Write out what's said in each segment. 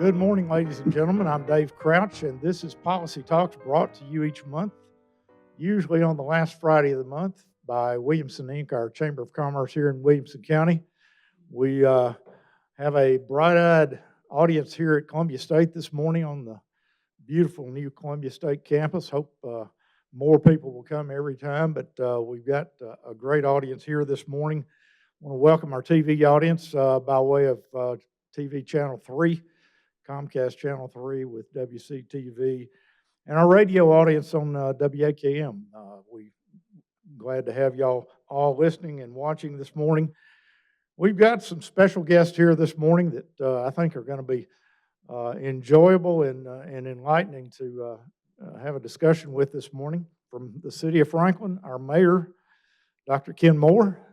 Good morning, ladies and gentlemen. I'm Dave Crouch, and this is Policy Talks brought to you each month, usually on the last Friday of the month, by Williamson, Inc., our Chamber of Commerce here in Williamson County. We have a bright-eyed audience here at Columbia State this morning on the beautiful new Columbia State campus. Hope more people will come every time, but we've got a great audience here this morning. I want to welcome our TV audience by way of TV Channel 3. Comcast Channel 3 with WCTV, and our radio audience on WAKM. We're glad to have y'all all listening and watching this morning. We've got some special guests here this morning that I think are going to be enjoyable and enlightening to have a discussion with this morning. From the city of Franklin, our mayor, Dr. Ken Moore,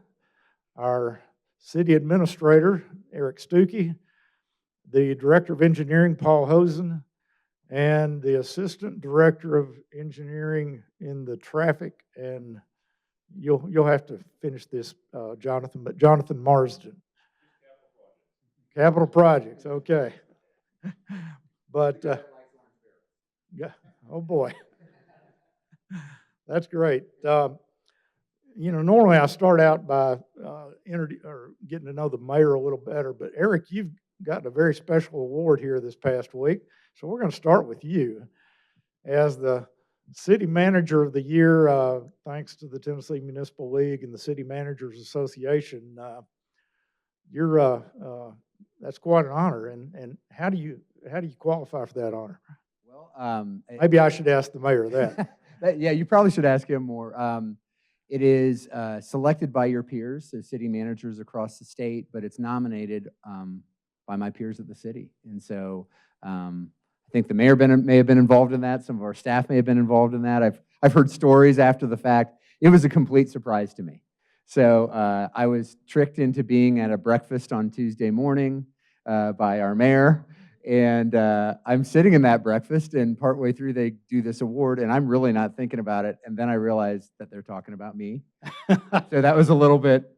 our city administrator, Eric Stuckey, the Director of Engineering, Paul Hosen, and the Assistant Director of Engineering in the Traffic, and you'll have to finish this, Jonathan, but Jonathan Marsden. Capital Projects, okay. But, yeah, oh boy. That's great. Normally I start out by getting to know the mayor a little better, but Eric, you've gotten a very special award here this past week. So we're going to start with you as the City Manager of the Year, thanks to the Tennessee Municipal League and the City Managers Association. That's quite an honor. And how do you qualify for that honor? Well, maybe I should ask the mayor that. Yeah, you probably should ask him more. It is selected by your peers, so city managers across the state, but it's nominated by my peers at the city. And so I think the mayor may have been involved in that. Some of our staff may have been involved in that. I've heard stories after the fact. It was a complete surprise to me. So I was tricked into being at a breakfast on Tuesday morning by our mayor. And I'm sitting in that breakfast, and partway through they do this award, and I'm really not thinking about it. And then I realized that they're talking about me. So that was a little bit,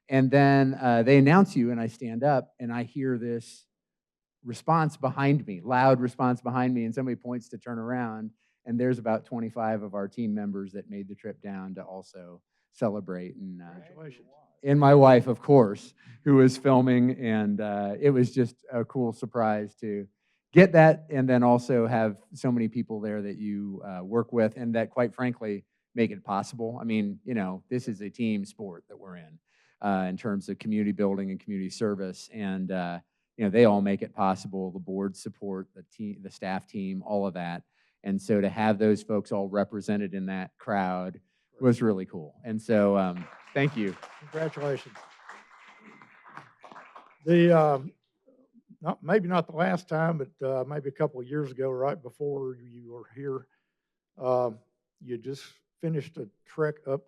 And then they announce you, and I stand up, and I hear this response behind me, loud response behind me, and somebody points to turn around, and there's about 25 of our team members that made the trip down to also celebrate. And Congratulations. And my wife, of course, who was filming, and it was just a cool surprise to get that, and then also have so many people there that you work with, and that, quite frankly, make it possible. I mean, this is a team sport that we're in terms of community building and community service, and they all make it possible. The board support, the team, the staff team, all of that, and so to have those folks all represented in that crowd was really cool. And so, thank you. Congratulations. Maybe not the last time, but maybe a couple of years ago, right before you were here, you just finished a trek up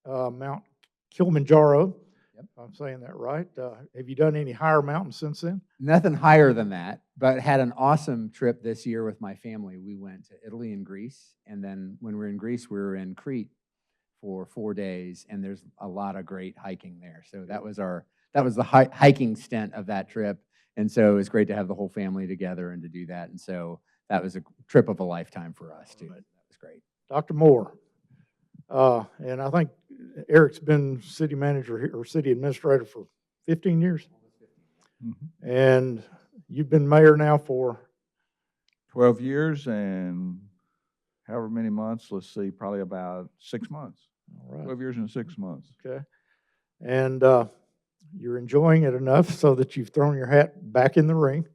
Mount Kilimanjaro. Yep. If I'm saying that right. Have you done any higher mountains since then? Nothing higher than that, but had an awesome trip this year with my family. We went to Italy and Greece, and then when we were in Greece, we were in Crete for 4 days, and there's a lot of great hiking there. So that was the hiking stint of that trip, and so it was great to have the whole family together and to do that. And so that was a trip of a lifetime for us too. That was great. Dr. Moore, and I think Eric's been city manager or city administrator for 15 years, and you've been mayor now for 12 years and however many months. Let's see, probably about 6 months. All right. 12 years and 6 months. Okay. And you're enjoying it enough so that you've thrown your hat back in the ring.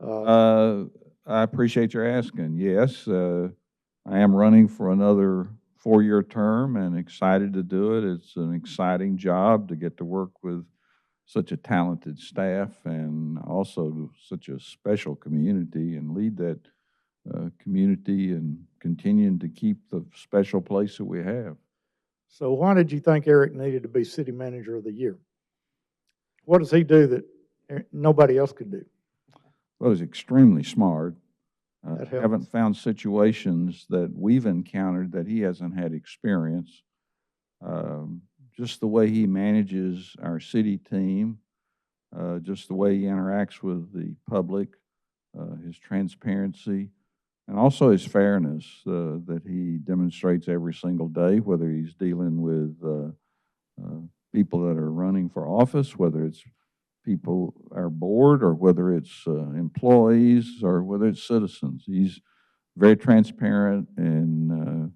I appreciate your asking. Yes, I am running for another 4-year term and excited to do it. It's an exciting job to get to work with such a talented staff and also such a special community and lead that community and continuing to keep the special place that we have. So why did you think Eric needed to be City Manager of the Year? What does he do that nobody else could do? Well, he's extremely smart. That helps. Haven't found situations that we've encountered that he hasn't had experience. Just the way he manages our city team, just the way he interacts with the public, his transparency, and also his fairness that he demonstrates every single day, whether he's dealing with people that are running for office, whether it's people, our board, or whether it's employees, or whether it's citizens. He's very transparent and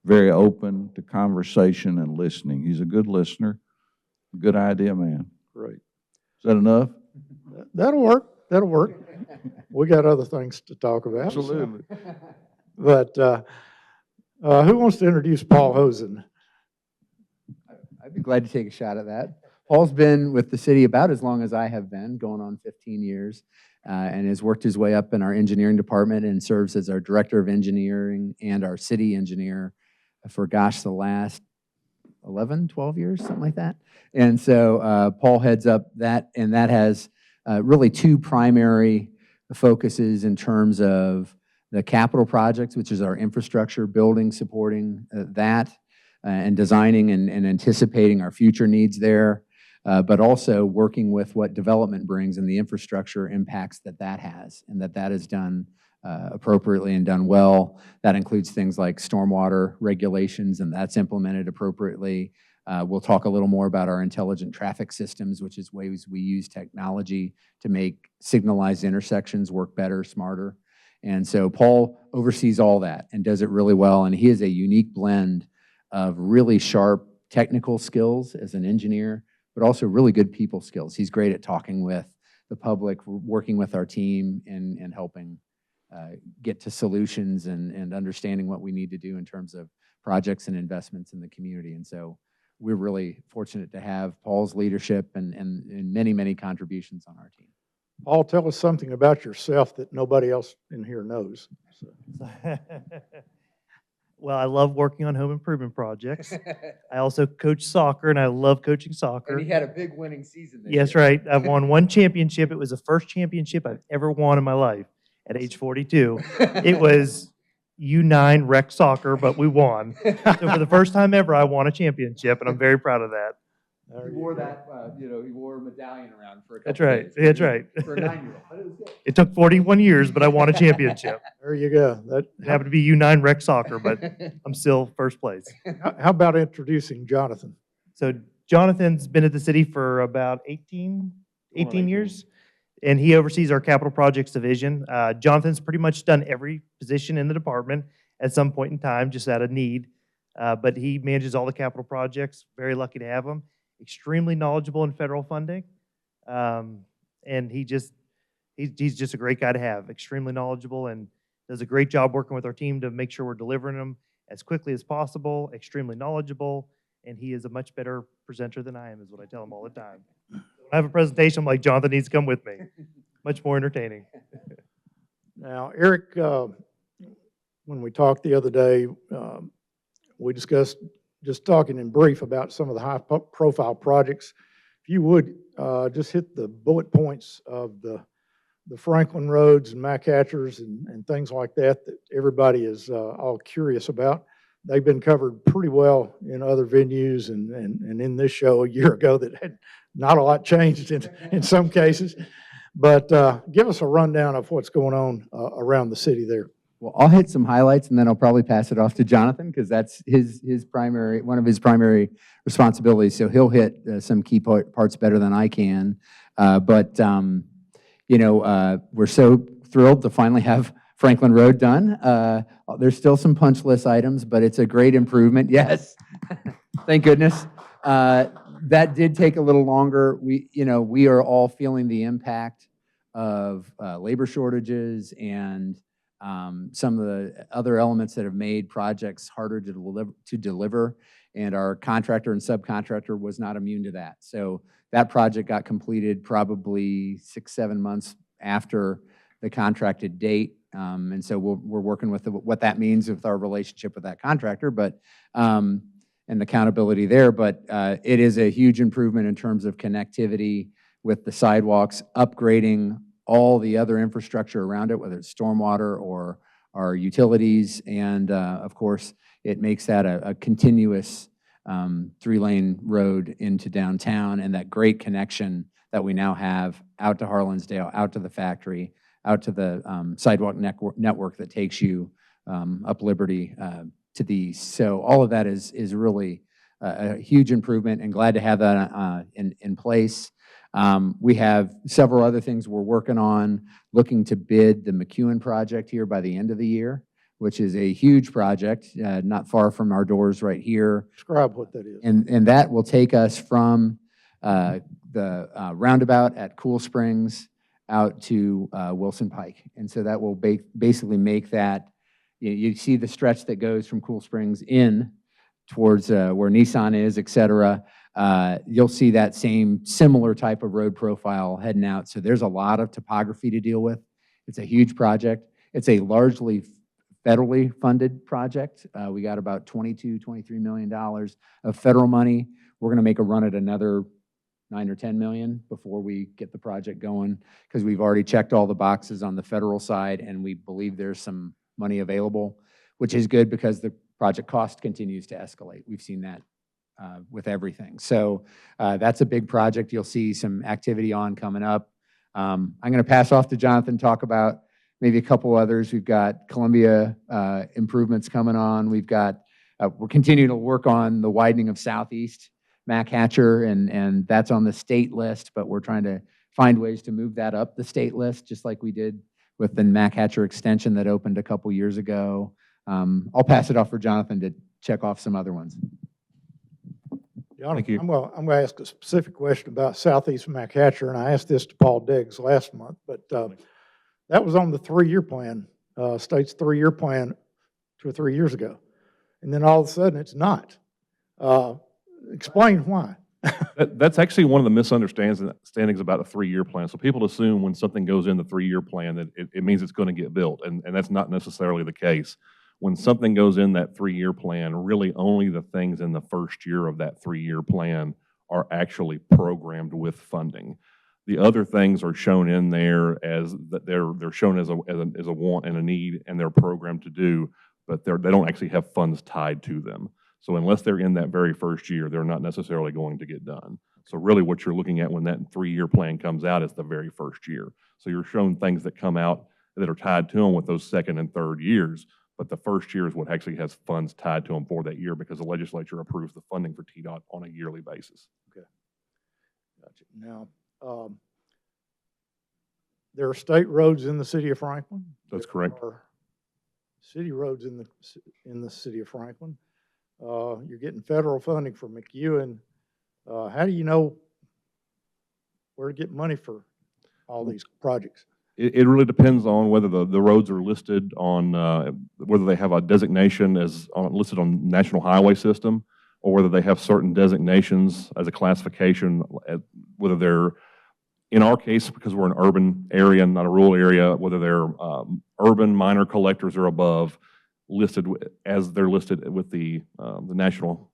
very open to conversation and listening. He's a good listener, good idea man. Great. Is that enough? That'll work. That'll work. We got other things to talk about. Absolutely. But who wants to introduce Paul Hosen? I'd be glad to take a shot at that. Paul's been with the city about as long as I have been, going on 15 years, and has worked his way up in our engineering department and serves as our director of engineering and our city engineer for, gosh, the last 11, 12 years, something like that. And so Paul heads up that, and that has really two primary focuses in terms of the capital projects, which is our infrastructure, building, supporting that, and designing and anticipating our future needs there, but also working with what development brings and the infrastructure impacts that has, and that is done appropriately and done well. That includes things like stormwater regulations, and that's implemented appropriately. We'll talk a little more about our intelligent traffic systems, which is ways we use technology to make signalized intersections work better, smarter. And so Paul oversees all that and does it really well, and he has a unique blend of really sharp technical skills as an engineer, but also really good people skills. He's great at talking with the public, working with our team, and helping get to solutions and understanding what we need to do in terms of projects and investments in the community. And so we're really fortunate to have Paul's leadership and many, many contributions on our team. Paul, tell us something about yourself that nobody else in here knows. Well, I love working on home improvement projects. I also coach soccer, and I love coaching soccer. And he had a big winning season this Yes, year. right. I've won one championship. It was the first championship I've ever won in my life at age 42. It was U9 rec soccer, but we won. So for the first time ever, I won a championship, and I'm very proud of that. He wore that, he wore a medallion around for a couple That's right. days. That's right. For a 9-year-old. But it was good. It took 41 years, but I won a championship. There you go. It happened to be U9 rec soccer, but I'm still first place. How about introducing Jonathan? So Jonathan's been at the city for about 18 years, and he oversees our capital projects division. Jonathan's pretty much done every position in the department at some point in time, just out of need. But he manages all the capital projects. Very lucky to have him. Extremely knowledgeable in federal funding. And he's just a great guy to have. Extremely knowledgeable and does a great job working with our team to make sure we're delivering them as quickly as possible. Extremely knowledgeable, and he is a much better presenter than I am, is what I tell him all the time. When I have a presentation, I'm like, Jonathan needs to come with me. Much more entertaining. Now, Eric, when we talked the other day, we discussed just talking in brief about some of the high-profile projects. If you would, just hit the bullet points of the Franklin roads and McHatchers and things like that everybody is all curious about. They've been covered pretty well in other venues and in this show a year ago that had not a lot changed in some cases. But give us a rundown of what's going on around the city there. Well, I'll hit some highlights, and then I'll probably pass it off to Jonathan, because that's one of his primary responsibilities. So he'll hit some key parts better than I can. But we're so thrilled to finally have Franklin Road done. There's still some punch list items, but it's a great improvement. Yes, thank goodness. That did take a little longer. We are all feeling the impact of labor shortages and some of the other elements that have made projects harder to deliver, and our contractor and subcontractor was not immune to that. So that project got completed probably 6-7 months after the contracted date, and so we're working with what that means with our relationship with that contractor, but and accountability there. But it is a huge improvement in terms of connectivity with the sidewalks, upgrading all the other infrastructure around it, whether it's stormwater or our utilities, and of course, it makes that a continuous 3-lane road into downtown, and that great connection that we now have out to Harlansdale, out to the factory, out to the sidewalk network that takes you up Liberty to the east. So all of that is really a huge improvement, and glad to have that in place. We have several other things we're working on, looking to bid the McEwen project here by the end of the year, which is a huge project, not far from our doors right here. Describe what that is. And that will take us from the roundabout at Cool Springs out to Wilson Pike. And so that will basically make that, you see the stretch that goes from Cool Springs in towards where Nissan is, et cetera. You'll see that same similar type of road profile heading out. So there's a lot of topography to deal with. It's a huge project. It's a largely federally funded project. We got about $23 million of federal money. We're going to make a run at another 9 or 10 million before we get the project going, because we've already checked all the boxes on the federal side, and we believe there's some money available, which is good because the project cost continues to escalate. We've seen that with everything. So that's a big project. You'll see some activity on coming up. I'm going to pass off to Jonathan, talk about maybe a couple others. We've got Columbia improvements coming on. We've got, we're continuing to work on the widening of Southeast Mac Hatcher, and that's on the state list, but we're trying to find ways to move that up the state list, just like we did with the Mac Hatcher extension that opened a couple years ago. I'll pass it off for Jonathan to check off some other ones. Thank you. I'm going to ask a specific question about Southeast Mac Hatcher, and I asked this to Paul Diggs last month, but that was on the 3-year plan, state's 3-year plan 2 or 3 years ago. And then all of a sudden it's not. Explain why. That's actually one of the misunderstandings about a 3-year plan. So people assume when something goes in the 3-year plan that it means it's going to get built, and that's not necessarily the case. When something goes in that 3-year plan, really only the things in the first year of that 3-year plan are actually programmed with funding. The other things are shown in there as that they're shown as a want and a need, and they're programmed to do, but they don't actually have funds tied to them. So unless they're in that very first year, they're not necessarily going to get done. So really what you're looking at when that 3-year plan comes out is the very first year. So you're shown things that come out that are tied to them with those second and third years, but the first year is what actually has funds tied to them for that year, because the legislature approves the funding for TDOT on a yearly basis. Okay. Gotcha. Now, there are state roads in the city of Franklin. That's correct. There are city roads in the city of Franklin. You're getting federal funding for McEwen. How do you know where to get money for all these projects? It really depends on whether the roads are listed on, whether they have a designation as listed on National Highway System, or whether they have certain designations as a classification, whether they're, in our case, because we're an urban area, not a rural area, whether they're urban minor collectors or above, listed as they're listed with the national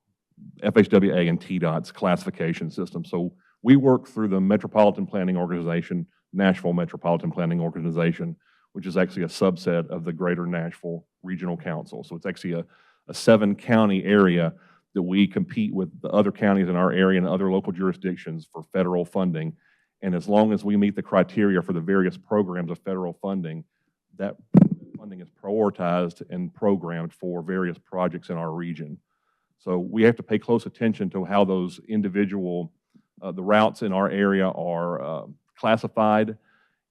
FHWA and TDOT's classification system. So we work through the Metropolitan Planning Organization, Nashville Metropolitan Planning Organization, which is actually a subset of the Greater Nashville Regional Council. So it's actually a 7-county area that we compete with the other counties in our area and other local jurisdictions for federal funding. And as long as we meet the criteria for the various programs of federal funding, that funding is prioritized and programmed for various projects in our region. So we have to pay close attention to how those individual, the routes in our area are classified,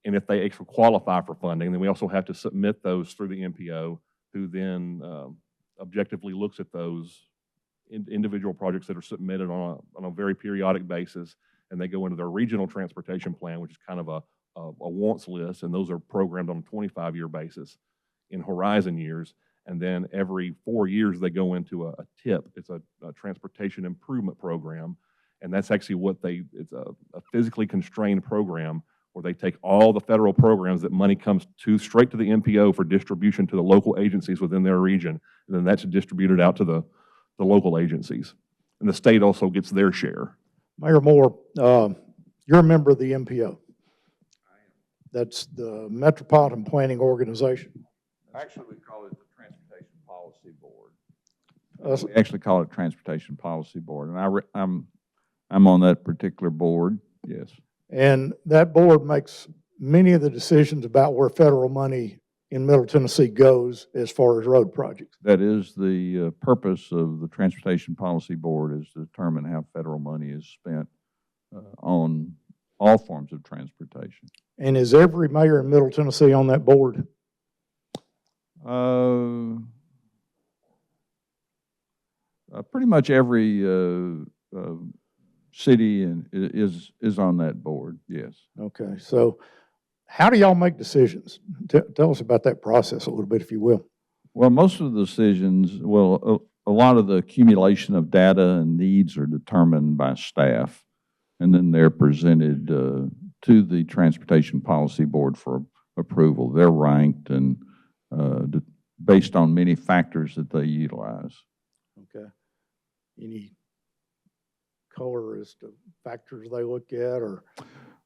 and if they actually qualify for funding. Then we also have to submit those through the MPO, who then objectively looks at those individual projects that are submitted on a very periodic basis, and they go into their regional transportation plan, which is kind of a wants list, and those are programmed on a 25-year basis in horizon years. And then every 4 years they go into a TIP. It's a transportation improvement program, and that's actually what it's a physically constrained program where they take all the federal programs that money comes to straight to the MPO for distribution to the local agencies within their region, and then that's distributed out to the local agencies. And the state also gets their share. Mayor Moore, you're a member of the MPO. That's the Metropolitan Planning Organization. Actually, we call it the Transportation Policy Board. We actually call it Transportation Policy Board, and I'm on that particular board. Yes. And that board makes many of the decisions about where federal money in Middle Tennessee goes as far as road projects. That is the purpose of the Transportation Policy Board, is to determine how federal money is spent on all forms of transportation. And is every mayor in Middle Tennessee on that board? Pretty much every city is on that board, yes. Okay, so how do y'all make decisions? Tell us about that process a little bit, if you will. Well, most of the decisions, a lot of the accumulation of data and needs are determined by staff, and then they're presented to the Transportation Policy Board for approval. They're ranked and based on many factors that they utilize. Okay. Any color as to factors they look at, or?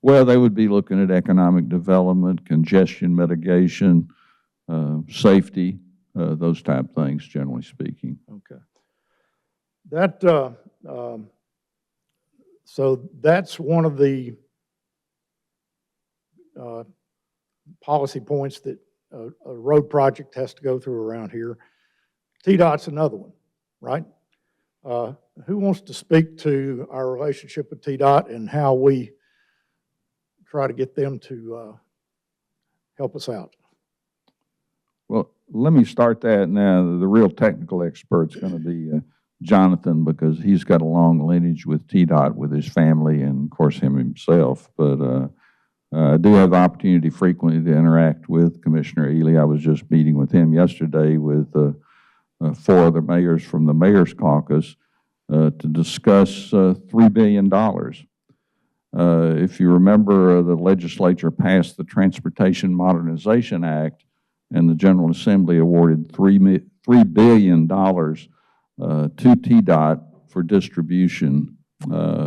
Well, they would be looking at economic development, congestion mitigation, safety, those type things, generally speaking. Okay. That, so that's one of the policy points that a road project has to go through around here. TDOT's another one, right? Who wants to speak to our relationship with TDOT and how we try to get them to help us out? Well, let me start that now. The real technical expert's going to be Jonathan, because he's got a long lineage with TDOT with his family and, of course, him himself. But I do have the opportunity frequently to interact with Commissioner Ely. I was just meeting with him yesterday with 4 other mayors from the Mayor's Caucus to discuss $3 billion. If you remember, the legislature passed the Transportation Modernization Act, and the General Assembly awarded $3 billion to TDOT for distribution.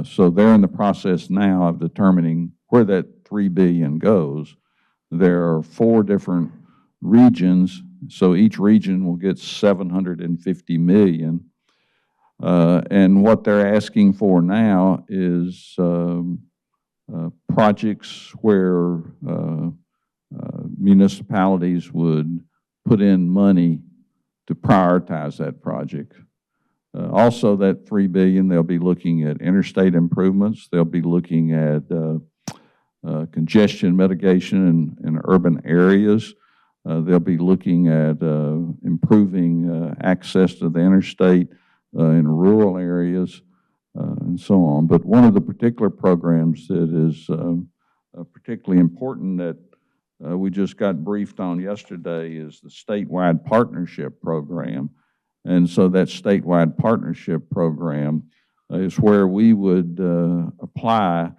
So they're in the process now of determining where that $3 billion goes. There are 4 different regions, so each region will get $750 million. And what they're asking for now is projects where municipalities would put in money to prioritize that project. Also, that $3 billion, they'll be looking at interstate improvements. They'll be looking at congestion mitigation in urban areas. They'll be looking at improving access to the interstate in rural areas, and so on. But one of the particular programs that is particularly important that we just got briefed on yesterday is the statewide partnership program. And so that statewide partnership program is where we would apply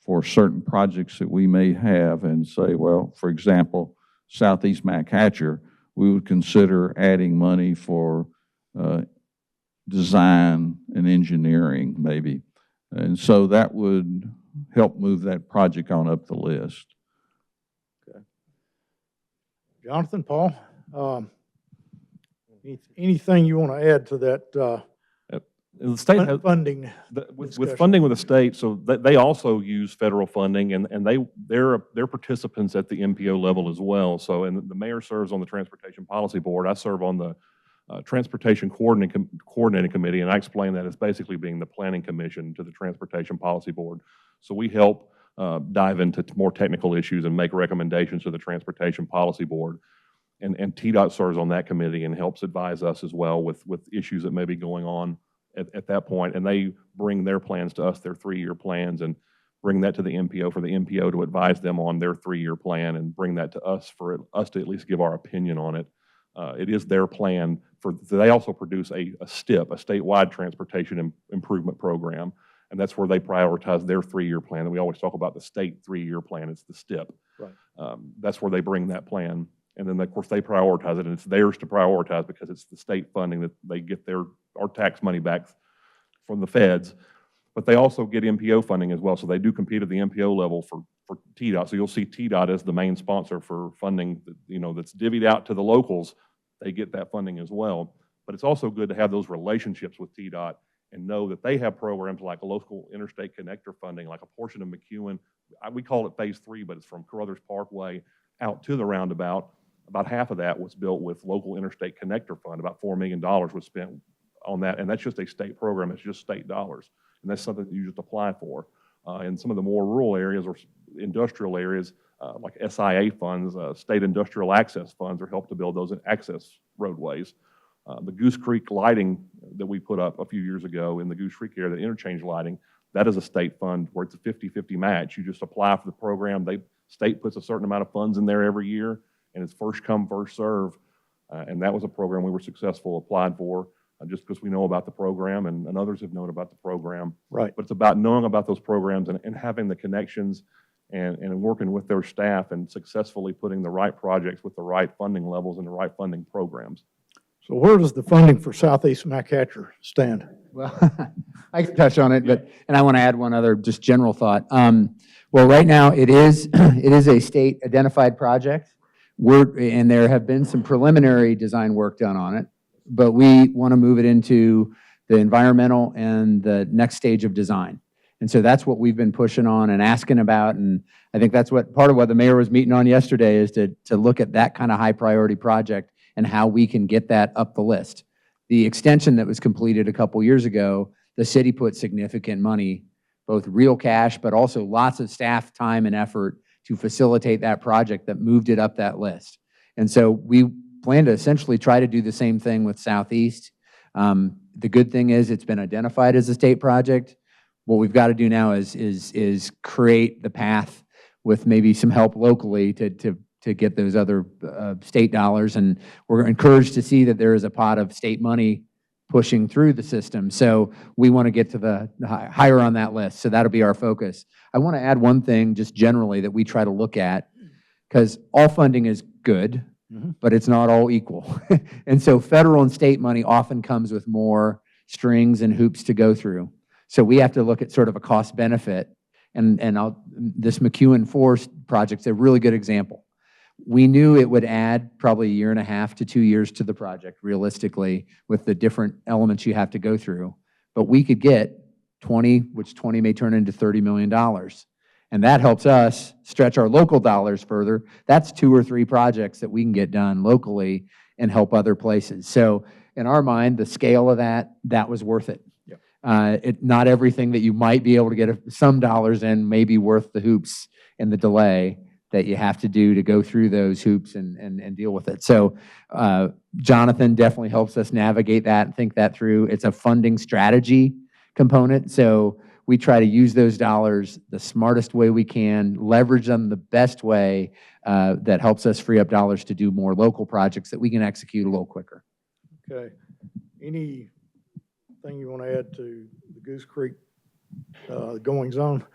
for certain projects that we may have and say, well, for example, Southeast McHatcher, we would consider adding money for design and engineering maybe. And so that would help move that project on up the list. Okay. Jonathan, Paul, anything you want to add to that The state has, funding? with funding with the state, so they also use federal funding, and they're participants at the MPO level as well. So, and the mayor serves on the Transportation Policy Board. I serve on the Transportation Coordinating Committee, and I explain that as basically being the planning commission to the Transportation Policy Board. So we help dive into more technical issues and make recommendations to the Transportation Policy Board. And TDOT serves on that committee and helps advise us as well with issues that may be going on at that point. And they bring their plans to us, their 3-year plans, and bring that to the MPO for the MPO to advise them on their 3-year plan and bring that to us for us to at least give our opinion on it. It is their plan. They also produce a STIP, a statewide transportation improvement program, and that's where they prioritize their 3-year plan. And we always talk about the state 3-year plan. It's the STIP. Right. That's where they bring that plan. And then, of course, they prioritize it, and it's theirs to prioritize because it's the state funding that they get our tax money back from the feds. But they also get MPO funding as well, so they do compete at the MPO level for TDOT. So you'll see TDOT as the main sponsor for funding, that's divvied out to the locals. They get that funding as well. But it's also good to have those relationships with TDOT and know that they have programs like local interstate connector funding, like a portion of McEwen. We call it Phase 3, but it's from Carruthers Parkway out to the roundabout. About half of that was built with local interstate connector fund. About $4 million was spent on that, and that's just a state program. It's just state dollars, and that's something that you just apply for. In some of the more rural areas or industrial areas, like SIA funds, state industrial access funds, are helped to build those access roadways. The Goose Creek lighting that we put up a few years ago in the Goose Creek area, the interchange lighting, that is a state fund where it's a 50-50 match. You just apply for the program. State puts a certain amount of funds in there every year, and it's first come, first serve. And that was a program we were successful, applied for, just because we know about the program and others have known about the program. Right. But it's about knowing about those programs and having the connections and working with their staff and successfully putting the right projects with the right funding levels and the right funding programs. So where does the funding for Southeast McCatcher stand? Well, I can touch on it, and I want to add one other just general thought. Well, right now it is a state identified project. And there have been some preliminary design work done on it, but we want to move it into the environmental and the next stage of design. And so that's what we've been pushing on and asking about, and I think that's part of what the mayor was meeting on yesterday, is to look at that kind of high priority project and how we can get that up the list. The extension that was completed a couple years ago, the city put significant money, both real cash, but also lots of staff time and effort to facilitate that project that moved it up that list. And so we plan to essentially try to do the same thing with Southeast. The good thing is it's been identified as a state project. What we've got to do now is create the path with maybe some help locally to get those other state dollars. And we're encouraged to see that there is a pot of state money pushing through the system. So we want to get to the higher on that list. So that'll be our focus. I want to add one thing just generally that we try to look at, because all funding is good, but it's not all equal. And so federal and state money often comes with more strings and hoops to go through. So we have to look at sort of a cost benefit. And this McEwen Forest project's a really good example. We knew it would add probably 1.5 to 2 years to the project, realistically, with the different elements you have to go through. But we could get 20, which 20 may turn into $30 million. And that helps us stretch our local dollars further. That's 2 or 3 projects that we can get done locally and help other places. So in our mind, the scale of that was worth it. Not everything that you might be able to get some dollars in may be worth the hoops and the delay that you have to do to go through those hoops and deal with it. So Jonathan definitely helps us navigate that and think that through. It's a funding strategy component. So we try to use those dollars the smartest way we can, leverage them the best way that helps us free up dollars to do more local projects that we can execute a little quicker. Okay. Anything you want to add to the Goose Creek goings on?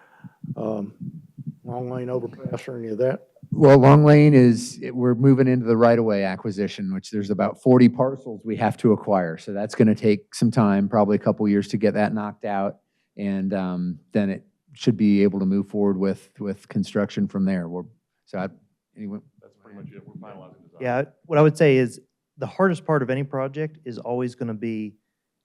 Long Lane overpass or any of that? Well, Long Lane we're moving into the right-of-way acquisition, which there's about 40 parcels we have to acquire. So that's going to take some time, probably a couple years to get that knocked out. And then it should be able to move forward with construction from there. Anyone? That's pretty much it. We're finalizing design. Yeah, what I would say is the hardest part of any project is always going to be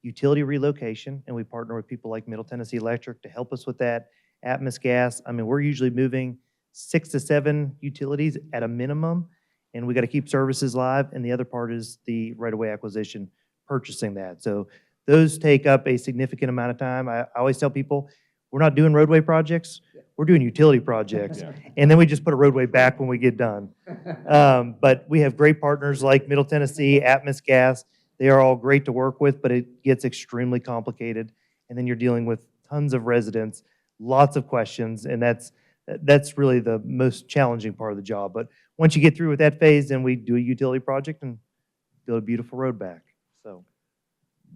utility relocation, and we partner with people like Middle Tennessee Electric to help us with that. Atmos Gas, I mean, we're usually moving 6 to 7 utilities at a minimum, and we got to keep services live. And the other part is the right-of-way acquisition, purchasing that. So those take up a significant amount of time. I always tell people, we're not doing roadway projects, we're doing utility projects. Yeah. And then we just put a roadway back when we get done. But we have great partners like Middle Tennessee, Atmos Gas. They are all great to work with, but it gets extremely complicated. And then you're dealing with tons of residents, lots of questions, and that's really the most challenging part of the job. But once you get through with that phase, then we do a utility project and build a beautiful road back. So,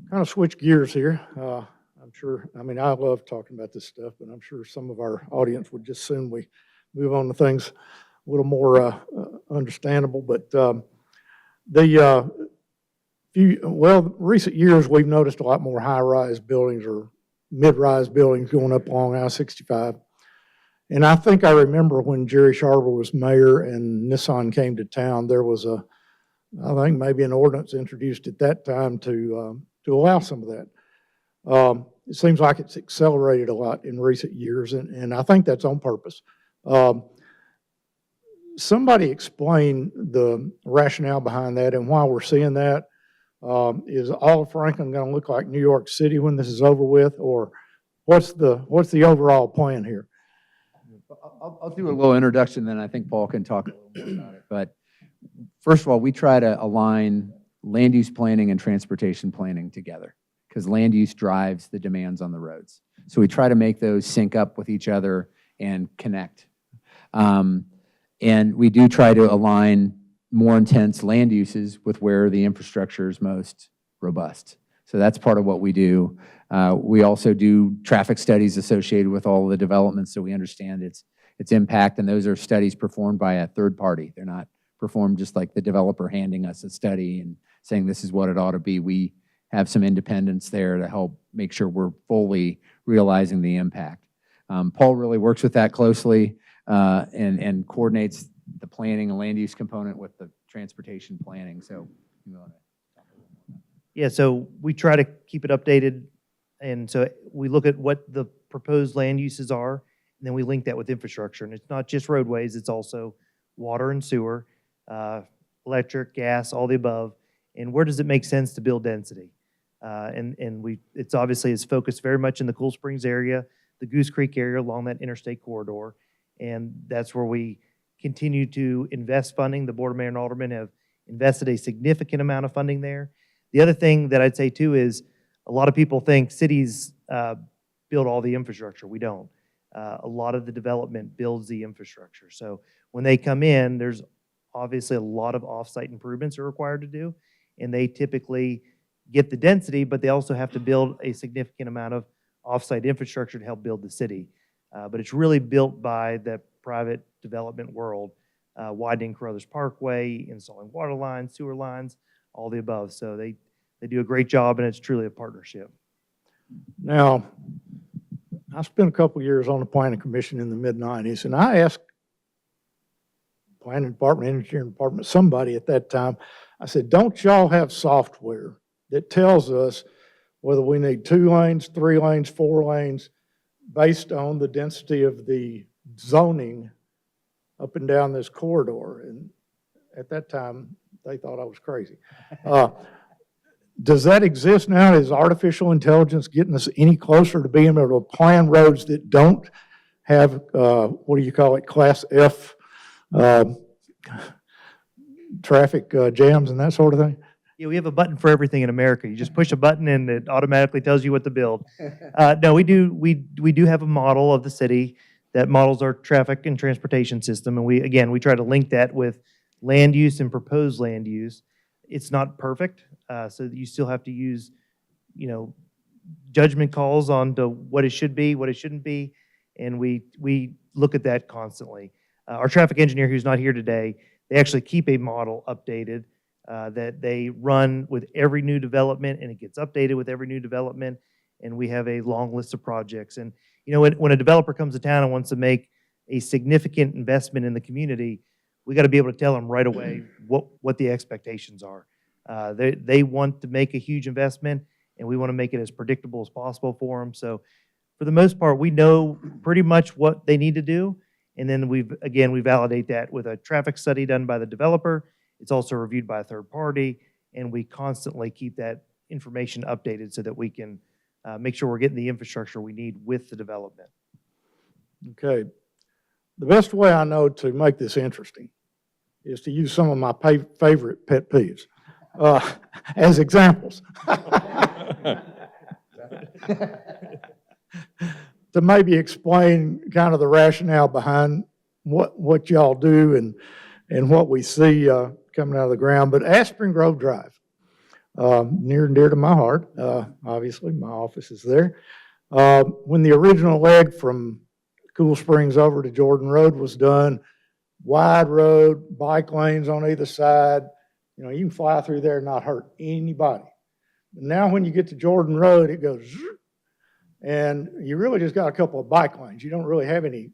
Kind of switch gears here. I'm sure, I mean, I love talking about this stuff, but I'm sure some of our audience would just soon we move on to things a little more understandable. But recent years, we've noticed a lot more high-rise buildings or mid-rise buildings going up along I-65. And I think I remember when Jerry Sharber was mayor and Nissan came to town, there was I think maybe an ordinance introduced at that time to allow some of that. It seems like it's accelerated a lot in recent years, and I think that's on purpose. Somebody explain the rationale behind that and why we're seeing that. Is all of Franklin going to look like New York City when this is over with, or what's the overall plan here? I'll do a little introduction, then I think Paul can talk a little more about it. But first of all, we try to align land use planning and transportation planning together because land use drives the demands on the roads. So we try to make those sync up with each other and connect. And we do try to align more intense land uses with where the infrastructure is most robust. So that's part of what we do. We also do traffic studies associated with all of the developments so we understand its impact, and those are studies performed by a third party. They're not performed just like the developer handing us a study and saying this is what it ought to be. We have some independence there to help make sure we're fully realizing the impact. Paul really works with that closely and coordinates the planning and land use component with the transportation planning. So you want to talk a little more about that? Yeah, so we try to keep it updated, and so we look at what the proposed land uses are, and then we link that with infrastructure. And it's not just roadways, it's also water and sewer, electric, gas, all the above. And where does it make sense to build density? It's obviously is focused very much in the Cool Springs area, the Goose Creek area along that interstate corridor, and that's where we continue to invest funding. The Board of Mayor and Aldermen have invested a significant amount of funding there. The other thing that I'd say too is a lot of people think cities build all the infrastructure. We don't. A lot of the development builds the infrastructure. So when they come in, there's obviously a lot of off-site improvements are required to do, and they typically get the density, but they also have to build a significant amount of off-site infrastructure to help build the city. But it's really built by the private development world, widening Carruthers Parkway, installing water lines, sewer lines, all the above. So they do a great job, and it's truly a partnership. Now, I spent a couple years on the Planning Commission in the mid-90s, and I asked Planning Department, Engineering Department, somebody at that time, I said, don't y'all have software that tells us whether we need 2 lanes, 3 lanes, 4 lanes, based on the density of the zoning up and down this corridor? And at that time, they thought I was crazy. Does that exist now? Is artificial intelligence getting us any closer to being able to plan roads that don't have, what do you call it, Class F traffic jams and that sort of thing? Yeah, we have a button for everything in America. You just push a button and it automatically tells you what to build. No, we do have a model of the city that models our traffic and transportation system, and we try to link that with land use and proposed land use. It's not perfect, so you still have to use, judgment calls on to what it should be, what it shouldn't be, and we look at that constantly. Our traffic engineer, who's not here today, they actually keep a model updated that they run with every new development, and it gets updated with every new development, and we have a long list of projects. And when a developer comes to town and wants to make a significant investment in the community, we got to be able to tell them right away what the expectations are. They want to make a huge investment, and we want to make it as predictable as possible for them. So for the most part, we know pretty much what they need to do, and then we validate that with a traffic study done by the developer. It's also reviewed by a third party, and we constantly keep that information updated so that we can make sure we're getting the infrastructure we need with the development. Okay. The best way I know to make this interesting is to use some of my favorite pet peeves as examples. To maybe explain kind of the rationale behind what y'all do and what we see coming out of the ground. But Aspirin Grove Drive, near and dear to my heart, obviously my office is there. When the original leg from Cool Springs over to Jordan Road was done, wide road, bike lanes on either side, you can fly through there and not hurt anybody. But now when you get to Jordan Road, it goes zoop, and you really just got a couple of bike lanes. You don't really have any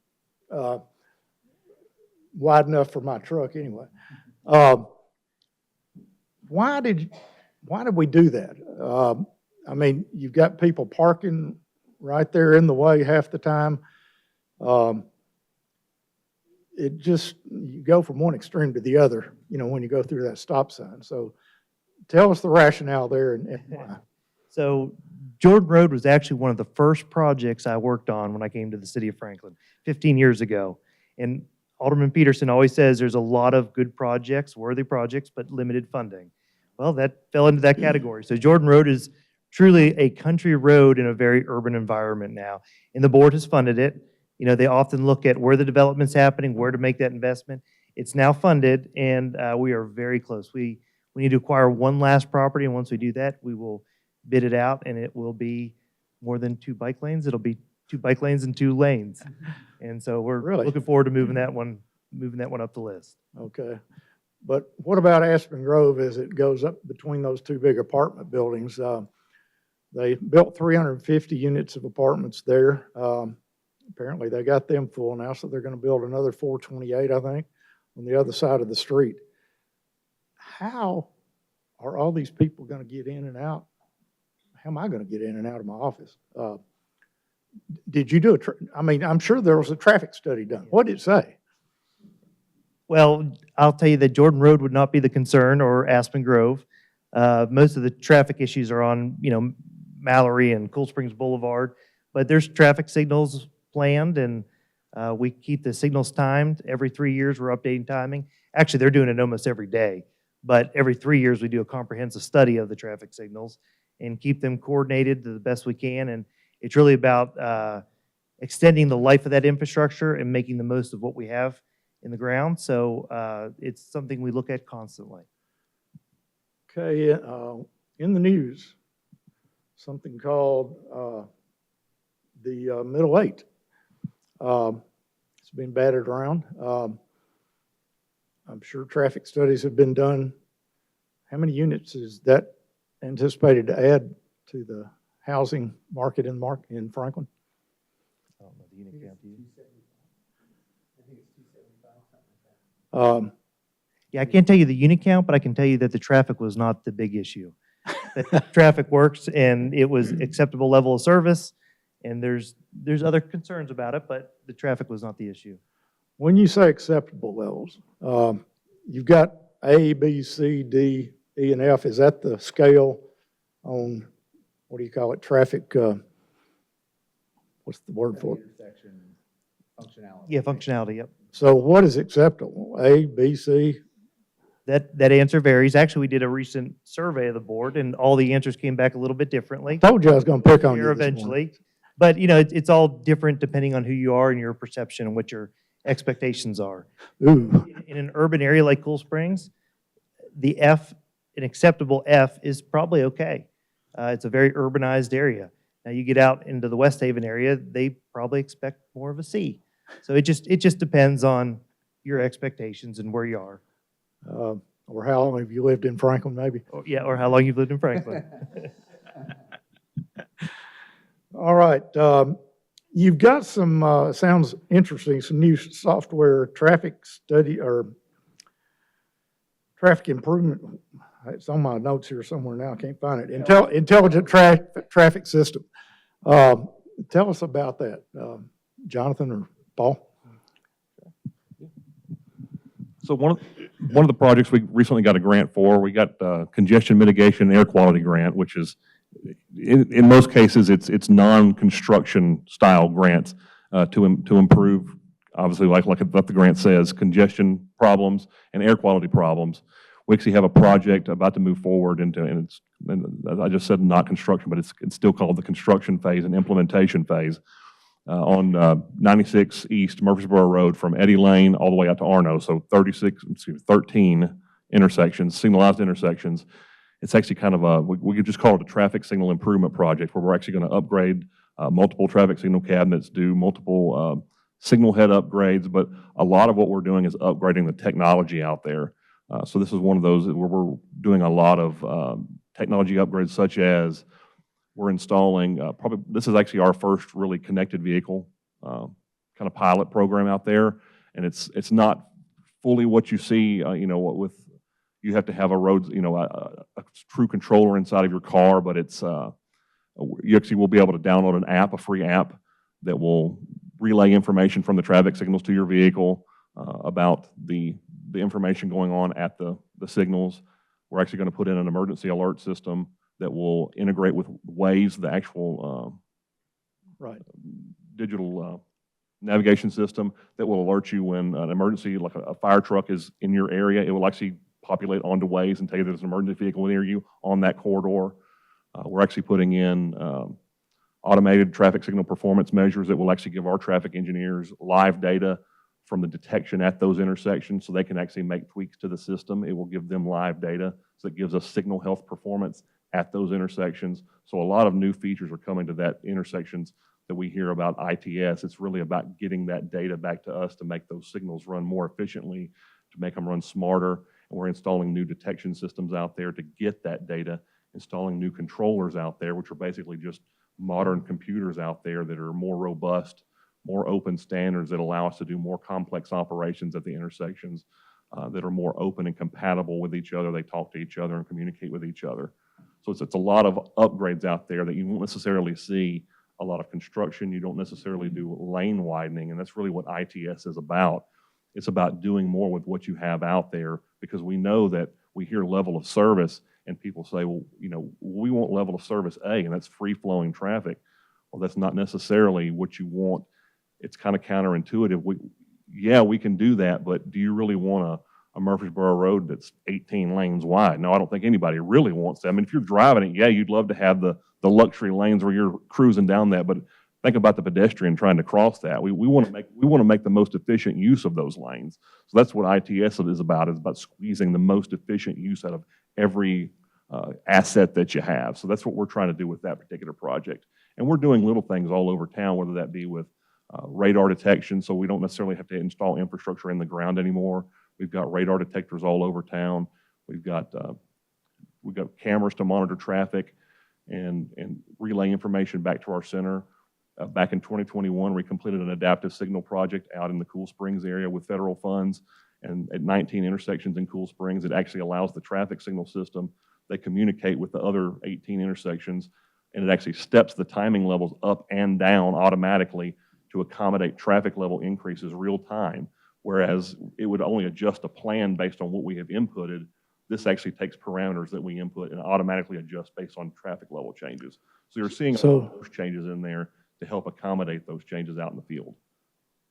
wide enough for my truck anyway. Why did we do that? I mean, you've got people parking right there in the way half the time. It just, you go from one extreme to the other, when you go through that stop sign. So tell us the rationale there and why. So Jordan Road was actually one of the first projects I worked on when I came to the city of Franklin 15 years ago. And Alderman Peterson always says there's a lot of good projects, worthy projects, but limited funding. Well, that fell into that category. So Jordan Road is truly a country road in a very urban environment now. And the board has funded it. They often look at where the development's happening, where to make that investment. It's now funded, and we are very close. We need to acquire one last property, and once we do that, we will bid it out, and it will be more than 2 bike lanes. It'll be 2 bike lanes and 2 lanes. And so we're Really? looking forward to moving that one up the list. Okay. But what about Aspen Grove as it goes up between those 2 big apartment buildings? They built 350 units of apartments there. Apparently they got them full now, so they're going to build another 428, I think, on the other side of the street. How are all these people going to get in and out? How am I going to get in and out of my office? Did you do I'm sure there was a traffic study done. What did it say? Well, I'll tell you that Jordan Road would not be the concern, or Aspen Grove. Most of the traffic issues are on, Mallory and Cool Springs Boulevard, but there's traffic signals planned, and we keep the signals timed. Every 3 years, we're updating timing. Actually, they're doing it almost every day, but every 3 years, we do a comprehensive study of the traffic signals and keep them coordinated to the best we can. And it's really about extending the life of that infrastructure and making the most of what we have in the ground. So it's something we look at constantly. Okay, in the news, something called the Middle Eight. It's been battered around. I'm sure traffic studies have been done. How many units is that anticipated to add to the housing market in Franklin? I don't know the unit count, do you? Yeah, I can't tell you the unit count, but I can tell you that the traffic was not the big issue. That traffic works, and it was acceptable level of service, and there's other concerns about it, but the traffic was not the issue. When you say acceptable levels, you've got A, B, C, D, E, and F. Is that the scale on, what do you call it, traffic, what's the word for it? Intersection functionality. Yeah, functionality, yep. So what is acceptable? A, B, C? That answer varies. Actually, we did a recent survey of the board, and all the answers came back a little bit differently. Told you I was going to pick on you Here this morning. eventually. But, it's all different depending on who you are and your perception and what your expectations are. Ooh, In an urban area like Cool Springs, the F, an acceptable F, is probably okay. It's a very urbanized area. Now, you get out into the West Haven area, they probably expect more of a C. So it just depends on your expectations and where you are. or how long have you lived in Franklin, maybe? Or how long you've lived in Franklin. All right. You've got some, sounds interesting, some new software traffic study or traffic improvement. It's on my notes here somewhere now. I can't find it. Intelligent traffic system. Tell us about that, Jonathan or Paul. So one of the projects we recently got a grant for, we got congestion mitigation and air quality grant, which is, in most cases, it's non-construction style grants to improve, obviously, like what the grant says, congestion problems and air quality problems. We actually have a project about to move forward into, and I just said not construction, but it's still called the construction phase and implementation phase on 96 East Murfreesboro Road from Eddy Lane all the way out to Arno. So 13 intersections, signalized intersections. It's actually kind of we could just call it a traffic signal improvement project, where we're actually going to upgrade multiple traffic signal cabinets, do multiple signal head upgrades, but a lot of what we're doing is upgrading the technology out there. So this is one of those where we're doing a lot of technology upgrades, such as we're installing, this is actually our first really connected vehicle kind of pilot program out there, and it's not fully what you see, you have to have a road, a true controller inside of your car, but it's You actually will be able to download an app, a free app, that will relay information from the traffic signals to your vehicle about the information going on at the signals. We're actually going to put in an emergency alert system that will integrate with Waze, the actual Right. digital navigation system that will alert you when an emergency, like a fire truck, is in your area. It will actually populate onto Waze and tell you there's an emergency vehicle near you on that corridor. We're actually putting in automated traffic signal performance measures that will actually give our traffic engineers live data from the detection at those intersections, so they can actually make tweaks to the system. It will give them live data, so it gives us signal health performance at those intersections. So a lot of new features are coming to that intersections that we hear about ITS. It's really about getting that data back to us to make those signals run more efficiently, to make them run smarter. And we're installing new detection systems out there to get that data, installing new controllers out there, which are basically just modern computers out there that are more robust, more open standards that allow us to do more complex operations at the intersections that are more open and compatible with each other. They talk to each other and communicate with each other. So it's a lot of upgrades out there that you won't necessarily see a lot of construction. You don't necessarily do lane widening, and that's really what ITS is about. It's about doing more with what you have out there, because we know that we hear level of service and people say, well, you know, we want level of service A, and that's free-flowing traffic. Well, that's not necessarily what you want. It's kind of counterintuitive. We can do that, but do you really want a Murfreesboro road that's 18 lanes wide? No, I don't think anybody really wants that. I mean, if you're driving it, yeah, you'd love to have the luxury lanes where you're cruising down that, but think about the pedestrian trying to cross that. We want to make the most efficient use of those lanes. So that's what ITS is about squeezing the most efficient use out of every asset that you have. So that's what we're trying to do with that particular project. And we're doing little things all over town, whether that be with radar detection, so we don't necessarily have to install infrastructure in the ground anymore. We've got radar detectors all over town. We've got cameras to monitor traffic and relay information back to our center. Back in 2021, we completed an adaptive signal project out in the Cool Springs area with federal funds, and at 19 intersections in Cool Springs, it actually allows the traffic signal system. They communicate with the other 18 intersections, and it actually steps the timing levels up and down automatically to accommodate traffic level increases real time, whereas it would only adjust a plan based on what we have inputted. This actually takes parameters that we input and automatically adjusts based on traffic level changes. So you're seeing all of those changes in there to help accommodate those changes out in the field.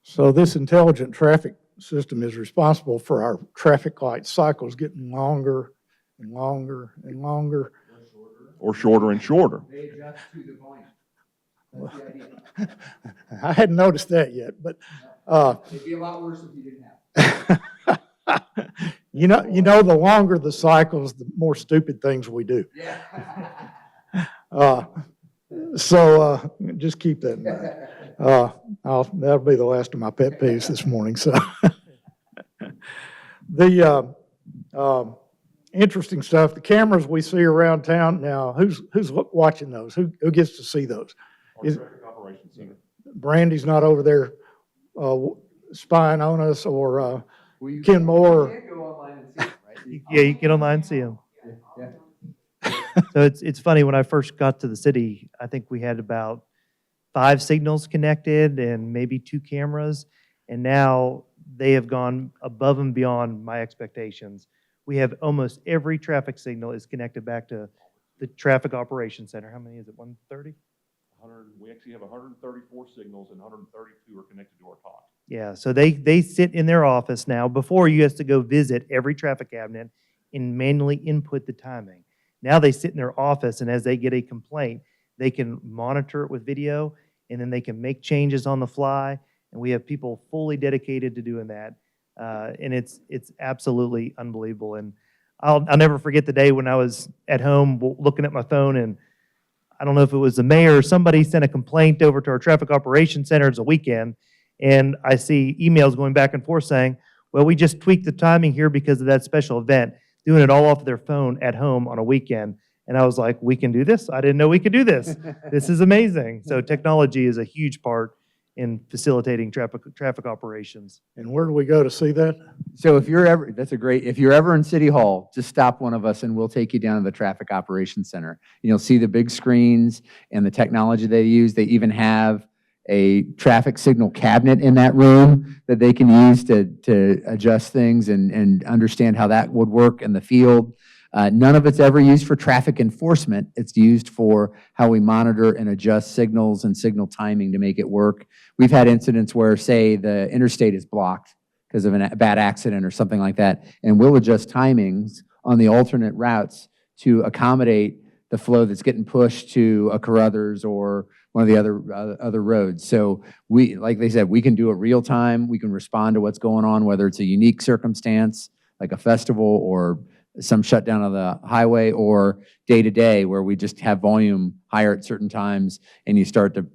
So this intelligent traffic system is responsible for our traffic light cycles getting longer and longer and longer. Or shorter and shorter. They adjust to the point. That's the idea. I hadn't noticed that yet, but It'd be a lot worse if you didn't have it. you know, the longer the cycles, the more stupid things we do. Yeah. So just keep that in mind. That'll be the last of my pet peeves this morning. So the interesting stuff, the cameras we see around town now, who's watching those? Who gets to see those? Our Traffic Operations Center. Brandy's not over there spying on us, or Well, you Ken Moore. You can go online and see it, right? Yeah, you get online and see them. Yeah. So it's funny, when I first got to the city, I think we had about 5 signals connected and maybe 2 cameras, and now they have gone above and beyond my expectations. We have almost every traffic signal is connected back to the Traffic Operations Center. How many is it, 130? We actually have 134 signals, and 132 are connected to our TOC. Yeah, so they sit in their office now. Before, you used to go visit every traffic cabinet and manually input the timing. Now they sit in their office, and as they get a complaint, they can monitor it with video, and then they can make changes on the fly, and we have people fully dedicated to doing that. And it's absolutely unbelievable. And I'll never forget the day when I was at home looking at my phone, and I don't know if it was the mayor or somebody sent a complaint over to our Traffic Operations Center. It's a weekend, and I see emails going back and forth saying, well, we just tweaked the timing here because of that special event, doing it all off of their phone at home on a weekend. And I was like, we can do this? I didn't know we could do this. This is amazing. So technology is a huge part in facilitating traffic operations. And where do we go to see that? So if you're ever, if you're ever in City Hall, just stop one of us and we'll take you down to the Traffic Operations Center. And you'll see the big screens and the technology they use. They even have a traffic signal cabinet in that room that they can use to adjust things and understand how that would work in the field. None of it's ever used for traffic enforcement. It's used for how we monitor and adjust signals and signal timing to make it work. We've had incidents where, say, the interstate is blocked because of a bad accident or something like that, and we'll adjust timings on the alternate routes to accommodate the flow that's getting pushed to a Carruthers or one of the other roads. So we, like they said, we can do it real time. We can respond to what's going on, whether it's a unique circumstance like a festival or some shutdown of the highway, or day to day where we just have volume higher at certain times and you start to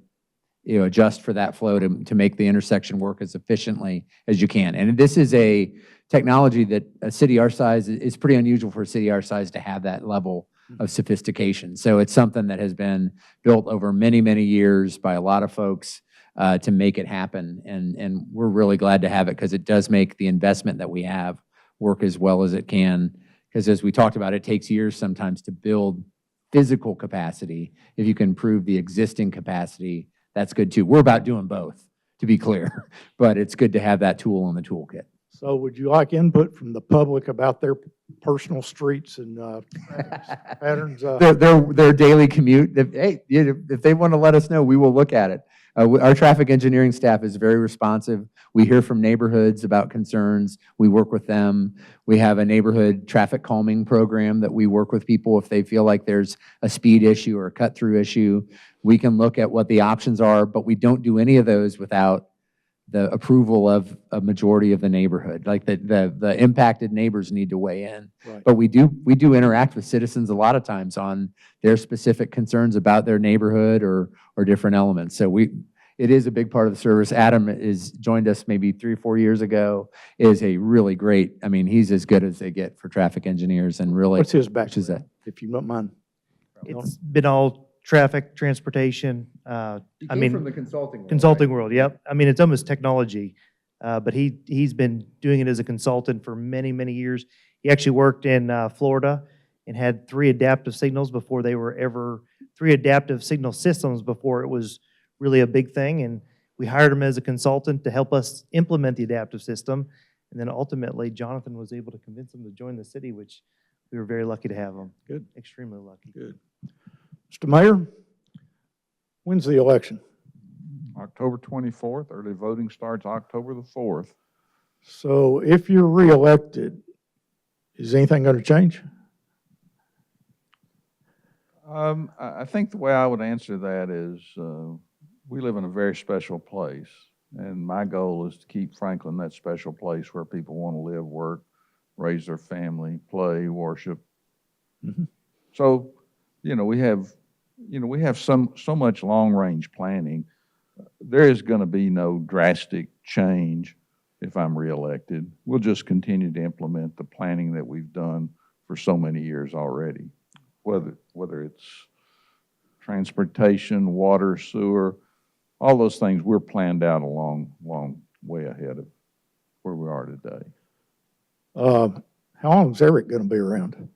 adjust for that flow to make the intersection work as efficiently as you can. And this is a technology that a city our size, is pretty unusual for a city our size to have that level of sophistication. So it's something that has been built over many, many years by a lot of folks to make it happen. And we're really glad to have it because it does make the investment that we have work as well as it can. Because as we talked about, it takes years sometimes to build physical capacity. If you can improve the existing capacity, that's good too. We're about doing both, to be clear, but it's good to have that tool in the toolkit. So would you like input from the public about their personal streets and traffic patterns? Their daily commute, if they want to let us know, we will look at it. Our traffic engineering staff is very responsive. We hear from neighborhoods about concerns. We work with them. We have a neighborhood traffic calming program that we work with people if they feel like there's a speed issue or a cut-through issue. We can look at what the options are, but we don't do any of those without the approval of a majority of the neighborhood. Like the impacted neighbors need to weigh in. Right. But we do interact with citizens a lot of times on their specific concerns about their neighborhood or different elements. So it is a big part of the service. Adam joined us maybe 3 or 4 years ago, is a really great, I mean, he's as good as they get for traffic engineers and really. What's his Which is background, if you don't mind? It's been all traffic, transportation. He I mean, from the consulting world. consulting world, yep. I mean, it's almost technology, but he's been doing it as a consultant for many, many years. He actually worked in Florida and had 3 adaptive signals before they were ever, 3 adaptive signal systems before it was really a big thing. And we hired him as a consultant to help us implement the adaptive system. And then ultimately, Jonathan was able to convince him to join the city, which we were very lucky to have him. Good. Extremely lucky. Good. Mr. Mayor, when's the election? October 24th. Early voting starts October the 4th. So if you're reelected, is anything going to change? I think the way I would answer that is we live in a very special place, and my goal is to keep Franklin that special place where people want to live, work, raise their family, play, worship. Mm-hmm. So, we have so much long-range planning. There is going to be no drastic change if I'm reelected. We'll just continue to implement the planning that we've done for so many years already, whether it's transportation, water, sewer, all those things we're planned out a long way ahead of where we are today. How long is Eric going to be around?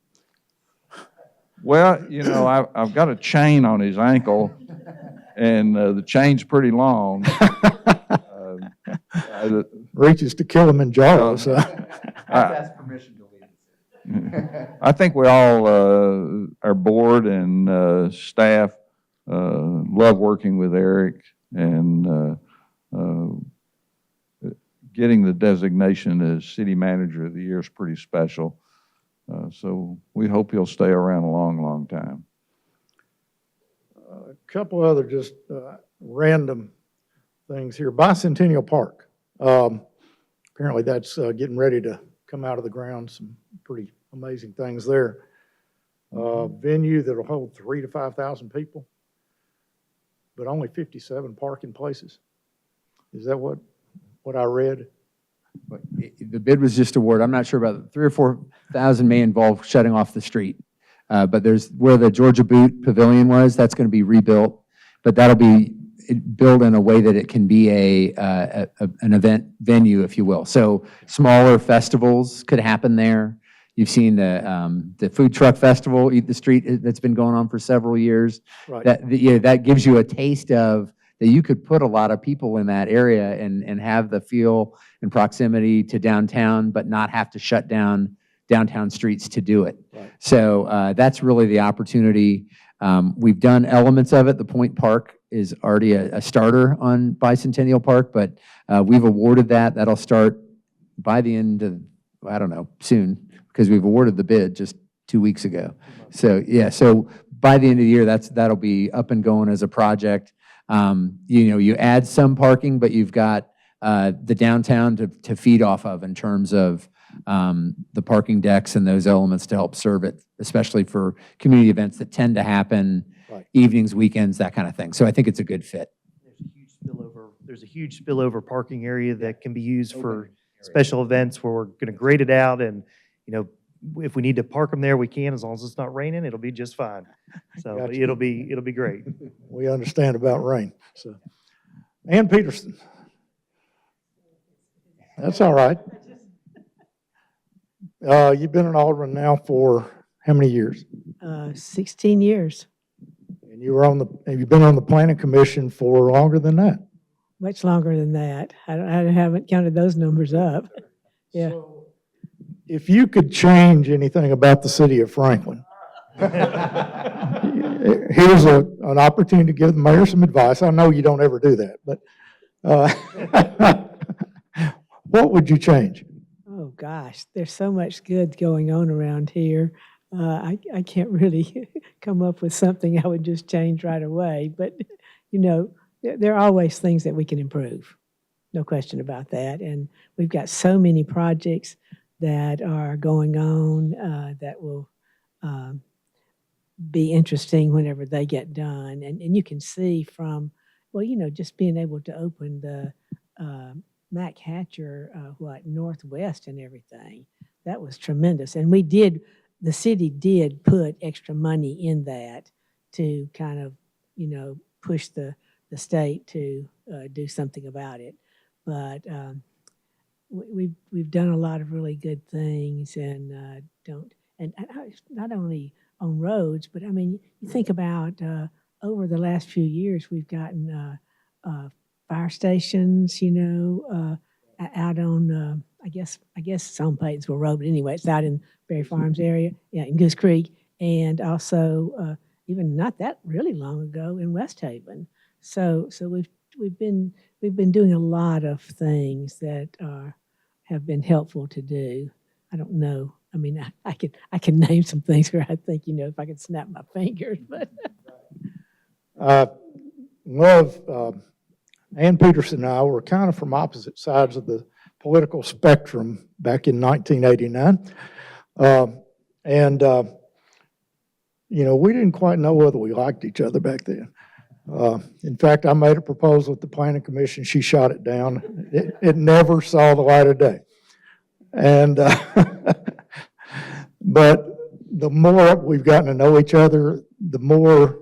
Well, I've got a chain on his ankle, and the chain's pretty long. Reaches to Kilimanjaro. So. Ask permission to leave. I think we all, our board and staff, love working with Eric, and getting the designation as City Manager of the Year is pretty special. So we hope he'll stay around a long, long time. A couple other just random things here. Bicentennial Park. Apparently that's getting ready to come out of the ground. Some pretty amazing things there. Venue that'll hold 3,000 to 5,000 people, but only 57 parking places. Is that what I read? But the bid was just awarded. I'm not sure about 3,000 or 4,000 may involve shutting off the street. But there's where the Georgia Boot Pavilion was, that's going to be rebuilt. But that'll be built in a way that it can be an event venue, if you will. So smaller festivals could happen there. You've seen the food truck festival, Eat the Street, that's been going on for several years. Right. That gives you a taste of that you could put a lot of people in that area and have the feel and proximity to downtown, but not have to shut down downtown streets to do it. Right. So that's really the opportunity. We've done elements of it. The Point Park is already a starter on Bicentennial Park, but we've awarded that. That'll start by the end of, I don't know, soon, because we've awarded the bid just 2 weeks ago. So yeah, so by the end of the year, that'll be up and going as a project. You add some parking, but you've got the downtown to feed off of in terms of the parking decks and those elements to help serve it, especially for community events that tend to happen Right. evenings, weekends, that kind of thing. So I think it's a good fit. There's a huge spillover parking area that can be used for special events where we're going to grade it out, and, if we need to park them there, we can, as long as it's not raining, it'll be just fine. So Gotcha. it'll be great. We understand about rain, so. Ann Peterson. That's all right. You've been an alderman now for how many years? 16 years, And have you been on the planning commission for longer than that? much longer than that. I haven't counted those numbers up. Yeah. So, if you could change anything about the city of Franklin, here's an opportunity to give the mayor some advice. I know you don't ever do that, but what would you change? Oh, gosh, there's so much good going on around here. I can't really come up with something I would just change right away. But, there are always things that we can improve. No question about that. And we've got so many projects that are going on that will be interesting whenever they get done. And you can see from, just being able to open the Mac Hatcher, Northwest and everything. That was tremendous. And the city did put extra money in that to kind of, push the state to do something about it. But we've done a lot of really good things, and not only on roads, but I mean, you think about over the last few years, we've gotten fire stations, out on I guess it's on Paytonsville Road, but anyway, it's out in Berry Farms area, in Goose Creek, and also even not that really long ago in West Haven. So we've been doing a lot of things that have been helpful to do. I don't know. I mean, I can name some things where I think, if I could snap my fingers, but. Ann Peterson and I were kind of from opposite sides of the political spectrum back in 1989. We didn't quite know whether we liked each other back then. In fact, I made a proposal at the Planning Commission. She shot it down. It never saw the light of day. And but the more we've gotten to know each other, the more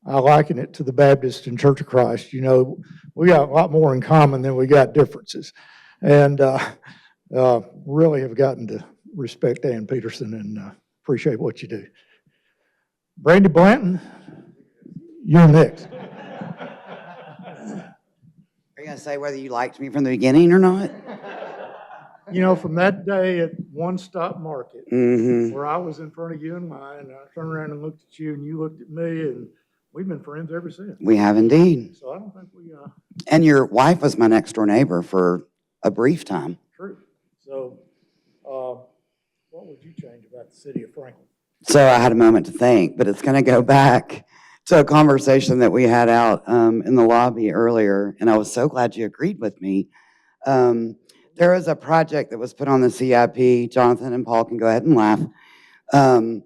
I liken it to the Baptist and Church of Christ. We got a lot more in common than we got differences. And really have gotten to respect Ann Peterson and appreciate what you do. Brandy Blanton, you're next. Are you going to say whether you liked me from the beginning or not? From that day at One Stop Market, Mm-hmm. where I was in front of you in line, and I turned around and looked at you, and you looked at me, and we've been friends ever since. We have indeed. So I don't think we And your wife was my next door neighbor for a brief time. true. So what would you change about the city of Franklin? So I had a moment to think, but it's going to go back to a conversation that we had out in the lobby earlier, and I was so glad you agreed with me. There was a project that was put on the CIP. Jonathan and Paul can go ahead and laugh. A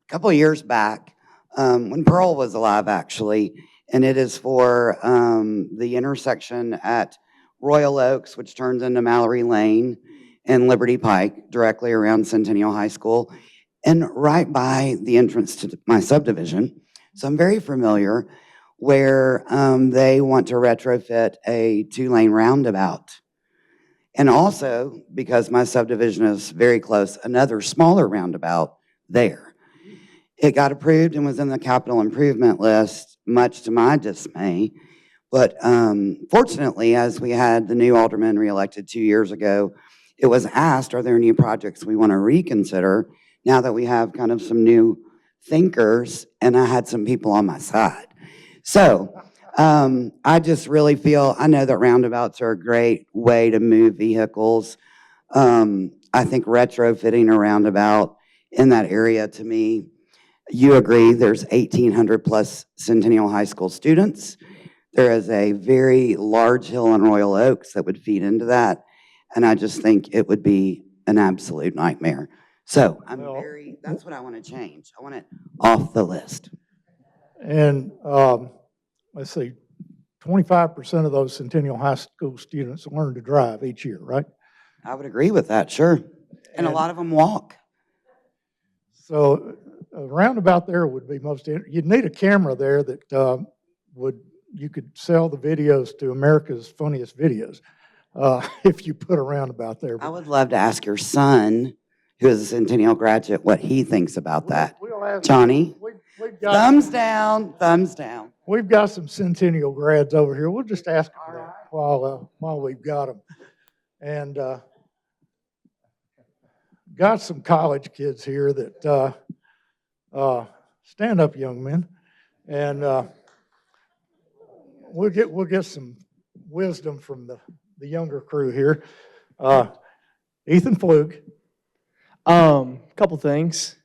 couple of years back, when Pearl was alive, actually, and it is for the intersection at Royal Oaks, which turns into Mallory Lane and Liberty Pike, directly around Centennial High School, and right by the entrance to my subdivision. So I'm very familiar. where they want to retrofit a 2-lane roundabout. And also, because my subdivision is very close, another smaller roundabout there. It got approved and was in the capital improvement list, much to my dismay. But fortunately, as we had the new alderman reelected 2 years ago, it was asked, are there any projects we want to reconsider now that we have kind of some new thinkers, and I had some people on my side. So I just really feel, I know that roundabouts are a great way to move vehicles. I think retrofitting a roundabout in that area, to me, you agree, there's 1,800 plus Centennial High School students. There is a very large hill in Royal Oaks that would feed into that, and I just think it would be an absolute nightmare. So that's what I want to change. I want it off the list. And let's see, 25% of those Centennial High School students learn to drive each year, right? I would agree with that, sure. And a lot of them walk. So a roundabout there would be you'd need a camera there that you could sell the videos to America's Funniest Videos if you put a roundabout there. I would love to ask your son, who is a Centennial graduate, what he thinks about that. Johnny? Thumbs down, thumbs down. We've got some Centennial grads over here. We'll just ask them that while we've got them. And got some college kids here that stand up, young men, and we'll get some wisdom from the younger crew here. Ethan Flug. Couple things.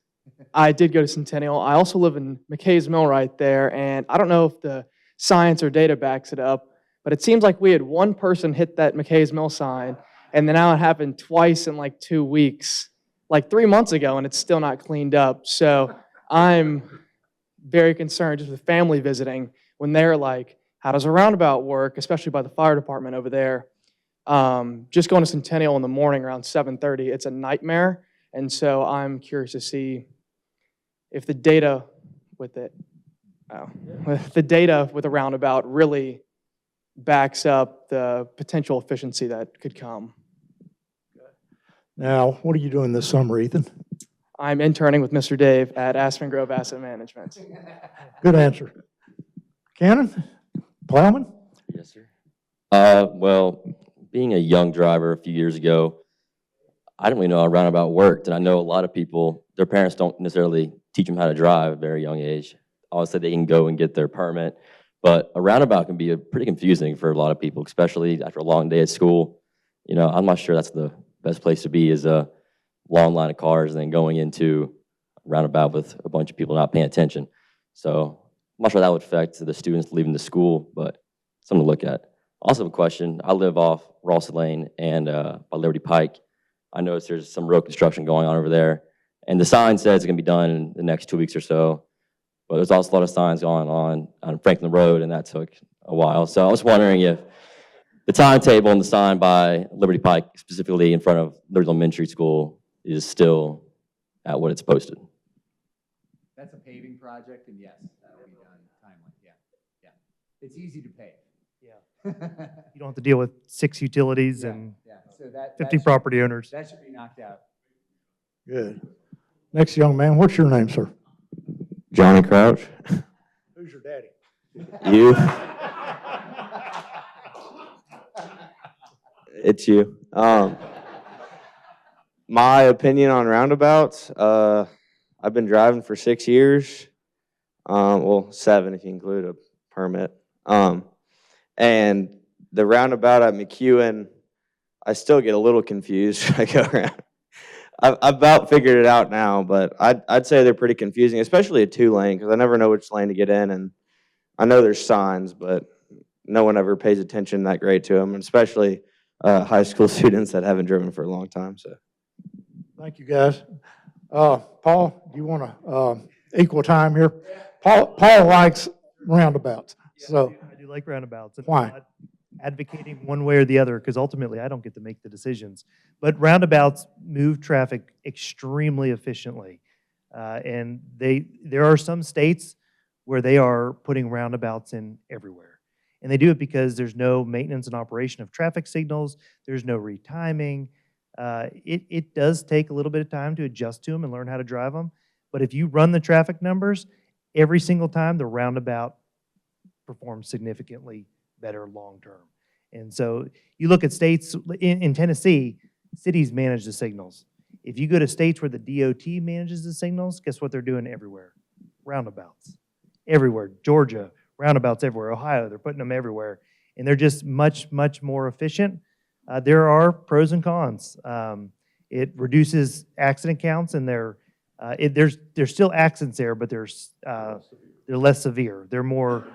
I did go to Centennial. I also live in McKay's Mill right there, and I don't know if the science or data backs it up, but it seems like we had one person hit that McKay's Mill sign, and then now it happened twice in like 2 weeks, like 3 months ago, and it's still not cleaned up. So I'm very concerned just with family visiting when they're like, how does a roundabout work, especially by the fire department over there. Just going to Centennial in the morning around 7:30, it's a nightmare. And so I'm curious to see if the data with a roundabout really backs up the potential efficiency that could come. Now, what are you doing this summer, Ethan? I'm interning with Mr. Dave at Aspen Grove Asset Management. Good answer. Cannon? Plowman? Yes, sir. Well, being a young driver a few years ago, I didn't really know how a roundabout worked, and I know a lot of people, their parents don't necessarily teach them how to drive at a very young age. Obviously, they can go and get their permit, but a roundabout can be pretty confusing for a lot of people, especially after a long day at school. You know, I'm not sure that's the best place to be, is a long line of cars and then going into a roundabout with a bunch of people not paying attention. So I'm not sure that would affect the students leaving the school, but something to look at. Also a question, I live off Ross Lane and by Liberty Pike. I noticed there's some road construction going on over there, and the sign says it's going to be done in the next 2 weeks or so, but there's also a lot of signs going on Franklin Road, and that took a while. So I was wondering if the timetable and the sign by Liberty Pike, specifically in front of Liberty Elementary School, is still at what it's posted. That's a paving project, and yes, that'll be done timely, yeah. It's easy to pave. Yeah. You don't have to deal with 6 utilities and So that 50 property owners. That should be knocked out. Good. Next young man, what's your name, sir? Johnny Crouch. Who's your daddy? You. It's you. My opinion on roundabouts, I've been driving for 6 years. Well, 7 if you include a permit. And the roundabout at McEwen, I still get a little confused when I go around. I've about figured it out now, but I'd say they're pretty confusing, especially a 2-lane, because I never know which lane to get in. And I know there's signs, but no one ever pays attention that great to them, and especially high school students that haven't driven for a long time. So, thank you, guys. Paul, do you want to equal time here? Paul likes roundabouts. So I do like roundabouts. And why? I'm not advocating one way or the other, because ultimately I don't get to make the decisions. But roundabouts move traffic extremely efficiently. And there are some states where they are putting roundabouts in everywhere. And they do it because there's no maintenance and operation of traffic signals, there's no retiming. It does take a little bit of time to adjust to them and learn how to drive them, but if you run the traffic numbers, every single time the roundabout performs significantly better long-term. And so you look at states, in Tennessee, cities manage the signals. If you go to states where the DOT manages the signals, guess what they're doing everywhere? Roundabouts. Everywhere. Georgia, roundabouts everywhere. Ohio, they're putting them everywhere. And they're just much, much more efficient. There are pros and cons. It reduces accident counts, and there's still accidents there, but they're less severe. They're more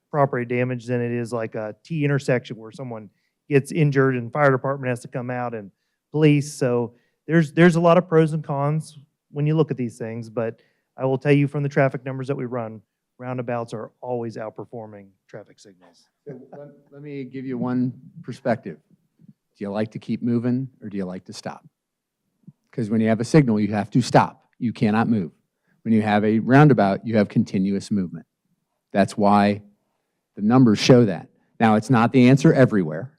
property damage than it is like a T intersection where someone gets injured and fire department has to come out and police. So there's a lot of pros and cons when you look at these things, but I will tell you from the traffic numbers that we run, roundabouts are always outperforming traffic signals. Let me give you one perspective. Do you like to keep moving or do you like to stop? Because when you have a signal, you have to stop. You cannot move. When you have a roundabout, you have continuous movement. That's why the numbers show that. Now, it's not the answer everywhere,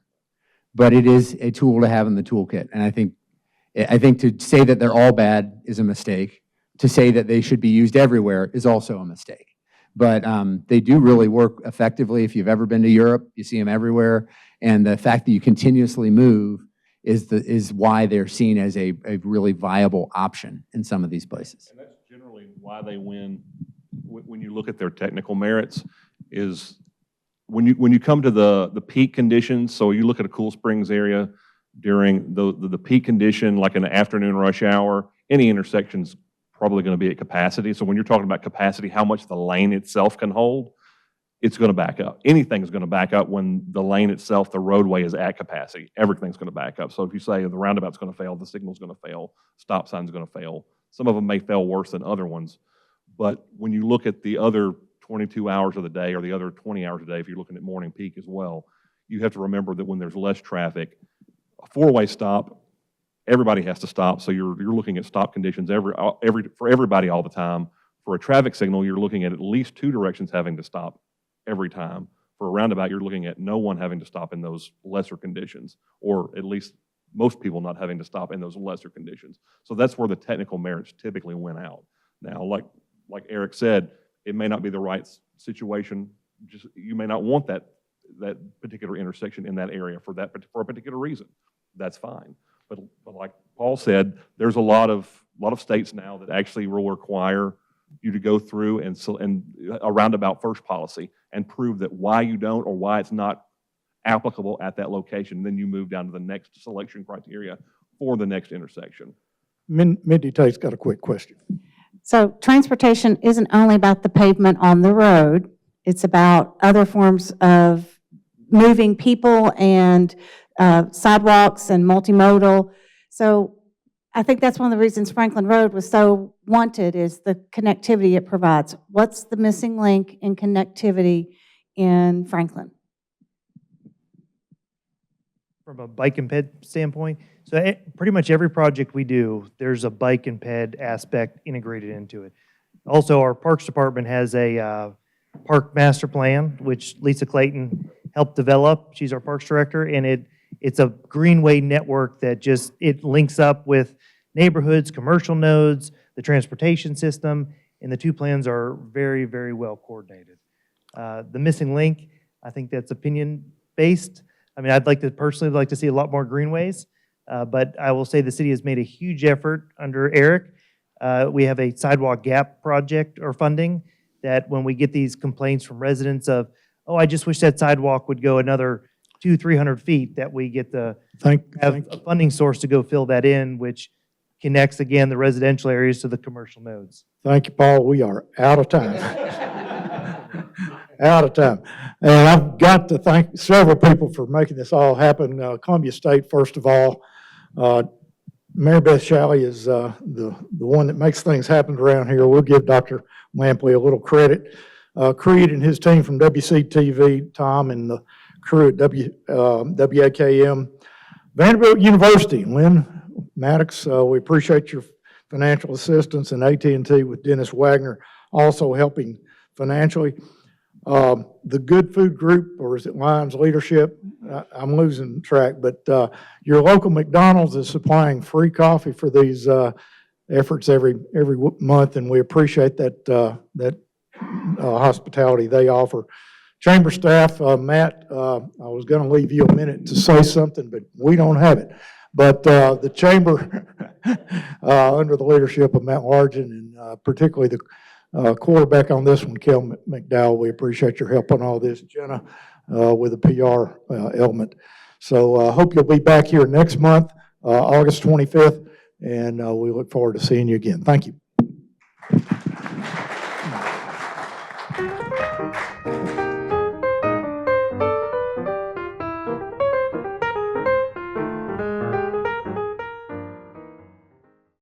but it is a tool to have in the toolkit. And I think to say that they're all bad is a mistake. To say that they should be used everywhere is also a mistake. But they do really work effectively. If you've ever been to Europe, you see them everywhere. And the fact that you continuously move is why they're seen as a really viable option in some of these places. And that's generally why they win when you look at their technical merits, is when you come to the peak conditions. So you look at a Cool Springs area during the peak condition, like in the afternoon rush hour, any intersection's probably going to be at capacity. So when you're talking about capacity, how much the lane itself can hold, it's going to back up. Anything's going to back up when the lane itself, the roadway, is at capacity. Everything's going to back up. So if you say the roundabout's going to fail, the signal's going to fail, stop sign's going to fail. Some of them may fail worse than other ones. But when you look at the other 22 hours of the day or the other 20 hours a day, if you're looking at morning peak as well, you have to remember that when there's less traffic, a four-way stop, everybody has to stop. So you're looking at stop conditions for everybody all the time. For a traffic signal, you're looking at least two directions having to stop every time. For a roundabout, you're looking at no one having to stop in those lesser conditions, or at least most people not having to stop in those lesser conditions. So that's where the technical merits typically win out. Now, like Eric said, it may not be the right situation. You may not want that particular intersection in that area for a particular reason. That's fine. But like Paul said, there's a lot of states now that actually will require you to go through and a roundabout first policy and prove that why you don't or why it's not applicable at that location. Then you move down to the next selection criteria for the next intersection. Mindy Tate's got a quick question. So transportation isn't only about the pavement on the road, it's about other forms of moving people and sidewalks and multimodal. So I think that's one of the reasons Franklin Road was so wanted, is the connectivity it provides. What's the missing link in connectivity in Franklin? From a bike and ped standpoint, so pretty much every project we do, there's a bike and ped aspect integrated into it. Also, our Parks Department has a park master plan, which Lisa Clayton helped develop. She's our Parks Director, and it's a greenway network that it links up with neighborhoods, commercial nodes, the transportation system, and the two plans are very, very well coordinated. The missing link, I think that's opinion-based. I mean, I'd personally like to see a lot more greenways, but I will say the city has made a huge effort under Eric. We have a sidewalk gap project or funding that when we get these complaints from residents of, oh, I just wish that sidewalk would go another 200-300 feet, that we get to have a funding source to go fill that in, which connects, again, the residential areas to the commercial nodes. Thank you, Paul. We are out of time. Out of time. And I've got to thank several people for making this all happen. Columbia State, first of all. Mary Beth Shalley is the one that makes things happen around here. We'll give Dr. Lampley a little credit. Creed and his team from WCTV, Tom and the crew at WAKM. Vanderbilt University, Lynn Maddox, we appreciate your financial assistance, and AT&T with Dennis Wagner. also helping financially. The Good Food Group, or is it Lions Leadership? I'm losing track, but your local McDonald's is supplying free coffee for these efforts every month, and we appreciate that hospitality they offer. Chamber staff, Matt, I was going to leave you a minute to say something, but we don't have it. But the chamber, under the leadership of Matt Largen, and particularly the quarterback on this one, Kel McDowell, we appreciate your help on all this. Jenna, with the PR element. So I hope you'll be back here next month, August 25th, and we look forward to seeing you again. Thank you.